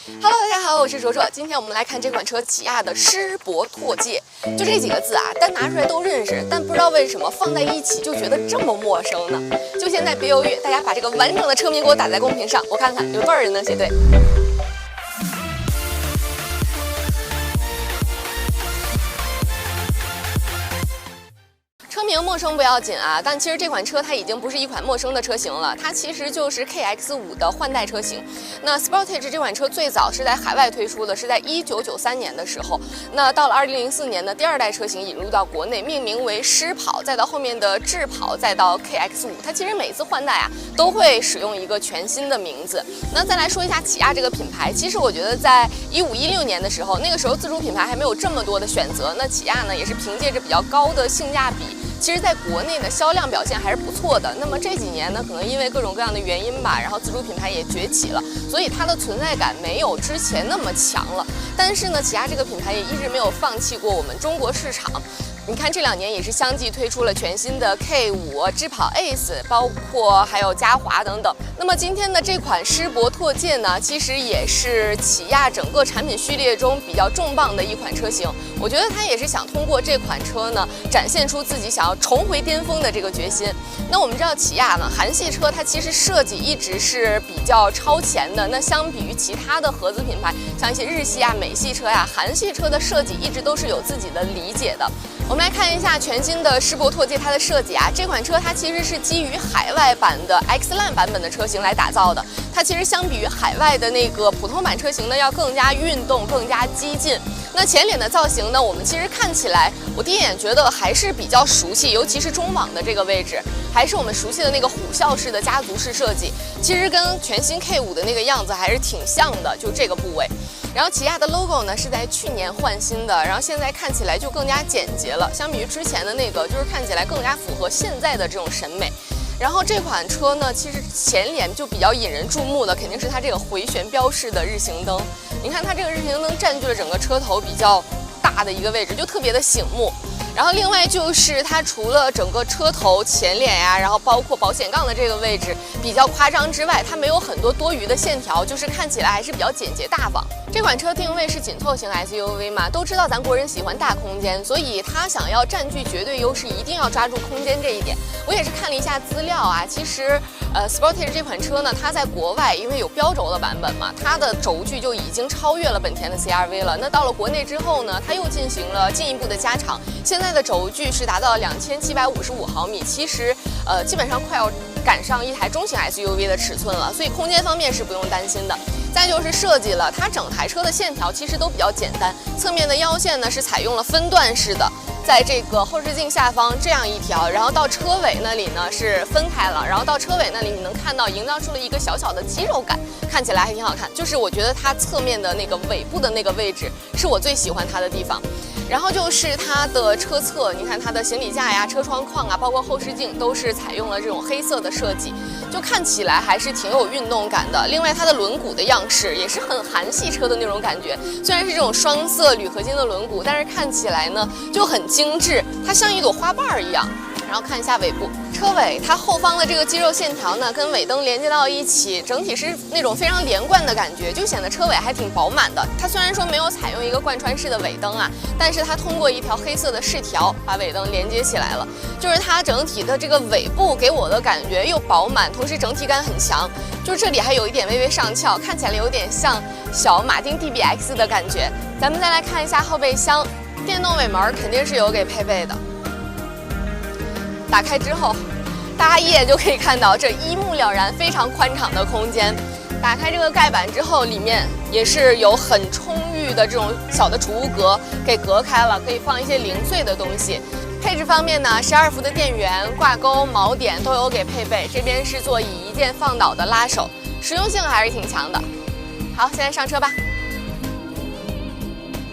Hello， 大家好，我是卓卓。今天我们来看这款车起亚的狮铂拓界，就这几个字啊，单拿出来都认识，但不知道为什么放在一起就觉得这么陌生呢？就现在别犹豫，大家把这个完整的车名给我打在公屏上，我看看有多少人能写对。车名陌生不要紧啊，但其实这款车它已经不是一款陌生的车型了，它其实就是 KX5 的换代车型。那 Sportage 这款车最早是在海外推出的，是在1993年的时候。那到了2004年呢，第二代车型引入到国内，命名为狮跑，再到后面的智跑，再到 KX5。它其实每一次换代啊，都会使用一个全新的名字。那再来说一下起亚这个品牌，其实我觉得在15、16年的时候，那个时候自主品牌还没有这么多的选择，那起亚呢也是凭借着比较高的性价比。其实在国内的销量表现还是不错的。那么这几年呢，可能因为各种各样的原因吧，然后自主品牌也崛起了，所以它的存在感没有之前那么强了。但是呢，起亚这个品牌也一直没有放弃过我们中国市场。你看这2年也是相继推出了全新的 K5、智跑 Ace， 包括还有嘉华等等。那么今天的这款狮铂拓界呢，其实也是起亚整个产品序列中比较重磅的一款车型。我觉得它也是想通过这款车呢，展现出自己想要重回巅峰的这个决心。那我们知道起亚呢，韩系车它其实设计一直是比较超前的。那相比于其他的合资品牌，像一些日系啊、美系车呀、韩系车的设计一直都是有自己的理解的。我们来看一下全新的狮铂拓界它的设计啊，这款车它其实是基于海外版的 X-Line 版本的车型来打造的。它其实相比于海外的那个普通版车型呢，要更加运动、更加激进。那前脸的造型呢，我们其实看起来，我第一眼觉得还是比较熟悉，尤其是中网的这个位置，还是我们熟悉的那个虎啸式的家族式设计，其实跟全新 K5 的那个样子还是挺像的，就这个部位。然后起亚的 logo 呢是在去年换新的，然后现在看起来就更加简洁了，相比于之前的那个，就是看起来更加符合现在的这种审美。然后这款车呢，其实前脸就比较引人注目的，肯定是它这个回旋标式的日行灯。你看它这个日行灯占据了整个车头比较大的一个位置，就特别的醒目。然后另外就是它除了整个车头前脸呀，然后包括保险杠的这个位置比较夸张之外，它没有很多多余的线条，就是看起来还是比较简洁大方。这款车定位是紧凑型 SUV 嘛，都知道咱国人喜欢大空间，所以它想要占据绝对优势，一定要抓住空间这一点。我也是看了一下资料啊，其实Sportage 这款车呢，它在国外因为有标轴的版本嘛，它的轴距就已经超越了本田的 CR-V 了。那到了国内之后呢，它又进行了进一步的加长，现在的轴距是达到2755毫米，其实基本上快要赶上一台中型 SUV 的尺寸了，所以空间方面是不用担心的。再就是设计了，它整台车的线条其实都比较简单，侧面的腰线呢是采用了分段式的，在这个后视镜下方这样一条，然后到车尾那里呢是分开了，然后到车尾那里你能看到营造出了一个小小的肌肉感，看起来还挺好看。就是我觉得它侧面的那个尾部的那个位置是我最喜欢它的地方。然后就是它的车侧，你看它的行李架呀、车窗框啊，包括后视镜都是采用了这种黑色的设计，就看起来还是挺有运动感的。另外它的轮毂的样式也是很韩系车的那种感觉，虽然是这种双色铝合金的轮毂，但是看起来呢就很精致，它像一朵花瓣一样。然后看一下尾部，车尾它后方的这个肌肉线条呢，跟尾灯连接到一起，整体是那种非常连贯的感觉，就显得车尾还挺饱满的。它虽然说没有采用一个贯穿式的尾灯啊，但是它通过一条黑色的饰条把尾灯连接起来了，就是它整体的这个尾部给我的感觉又饱满，同时整体感很强，就是这里还有一点微微上翘，看起来有点像小马丁 DBX 的感觉。咱们再来看一下后备箱，电动尾门肯定是有给配备的。打开之后，大家一眼就可以看到这一目了然、非常宽敞的空间。打开这个盖板之后，里面也是有很充裕的这种小的储物格给隔开了，可以放一些零碎的东西。配置方面呢，12伏的电源、挂钩、锚点都有给配备。这边是座椅一键放倒的拉手，实用性还是挺强的。好，现在上车吧。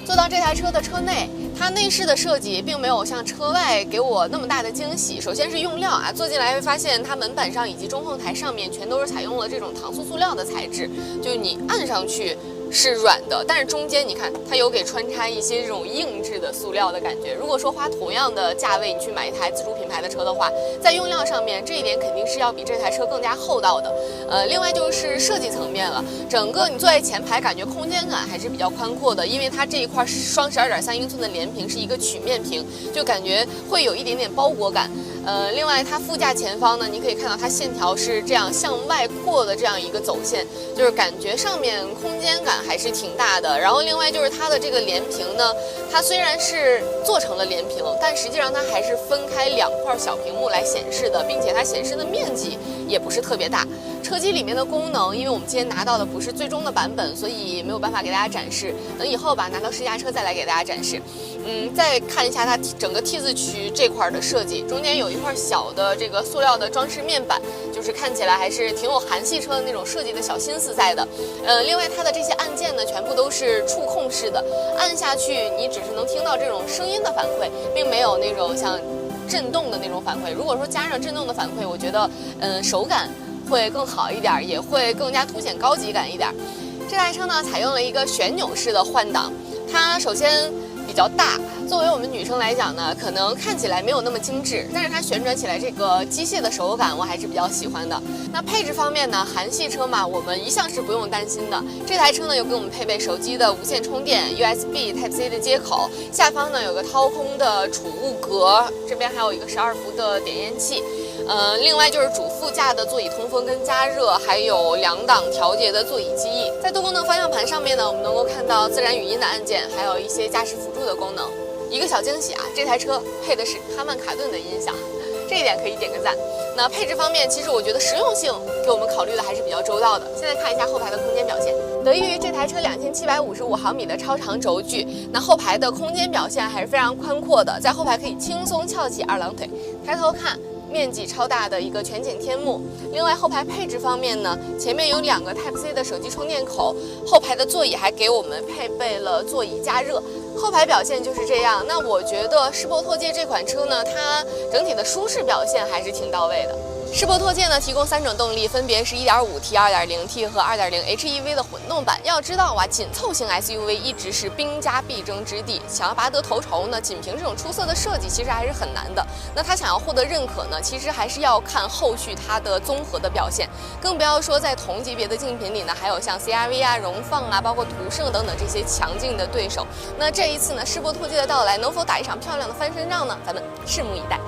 坐到这台车的车内，它内饰的设计并没有像车外给我那么大的惊喜。首先是用料啊，坐进来会发现它门板上以及中控台上面全都是采用了这种搪塑塑料的材质，就你按上去是软的，但是中间你看它有给穿插一些这种硬质的塑料的感觉。如果说花同样的价位你去买一台自主品牌的车的话，在用料上面这一点肯定是要比这台车更加厚道的。另外就是设计层面了，整个你坐在前排感觉空间感还是比较宽阔的，因为它这一块双12.3英寸的连屏是一个曲面屏，就感觉会有一点点包裹感。另外它副驾前方呢，你可以看到它线条是这样向外扩的这样一个走线，就是感觉上面空间感还是挺大的。然后另外就是它的这个连屏呢，它虽然是做成了连屏，但实际上它还是分开2块小屏幕来显示的，并且它显示的面积也不是特别大。车机里面的功能，因为我们今天拿到的不是最终的版本，所以没有办法给大家展示。等以后吧，拿到试驾车再来给大家展示。再看一下它整个 T 字区这块的设计，中间有一块小的这个塑料的装饰面板，就是看起来还是挺有韩系车的那种设计的小心思在的。另外它的这些按键呢，全部都是触控式的，按下去你只是能听到这种声音的反馈，并没有那种像震动的那种反馈。如果说加上震动的反馈，我觉得手感会更好一点，也会更加凸显高级感一点。这台车呢，采用了一个旋钮式的换挡，它首先比较大，作为我们女生来讲呢，可能看起来没有那么精致，但是它旋转起来这个机械的手感我还是比较喜欢的。那配置方面呢，韩系车嘛，我们一向是不用担心的。这台车呢有给我们配备手机的无线充电、USB Type-C 的接口，下方呢有个掏空的储物格，这边还有一个12伏的点烟器。另外就是主副驾的座椅通风跟加热，还有2档调节的座椅记忆。在多功能方向盘上面呢，我们能够看到自然语音的按键，还有一些驾驶辅助的功能。一个小惊喜啊，这台车配的是哈曼卡顿的音响，这一点可以点个赞。那配置方面，其实我觉得实用性给我们考虑的还是比较周到的。现在看一下后排的空间表现，得益于这台车2755毫米的超长轴距，那后排的空间表现还是非常宽阔的，在后排可以轻松翘起2郎腿，抬头看。面积超大的一个全景天幕。另外后排配置方面呢，前面有2个 Type-C 的手机充电口，后排的座椅还给我们配备了座椅加热。后排表现就是这样。那我觉得世博拓界这款车呢，它整体的舒适表现还是挺到位的。世博拓界呢提供3种动力，分别是 1.5T、2.0T 和2.0 HEV 的混动版。要知道啊，紧凑型 SUV 一直是兵家必争之地，想要拔得头筹呢，仅凭这种出色的设计其实还是很难的。那它想要获得认可呢，其实还是要看后续它的综合的表现，更不要说在同级别的竞品里呢，还有像 CR-V 啊、荣放啊，包括途胜等等这些强劲的对手。那这一次呢，世博拓界的到来能否打一场漂亮的翻身仗呢？咱们拭目以待。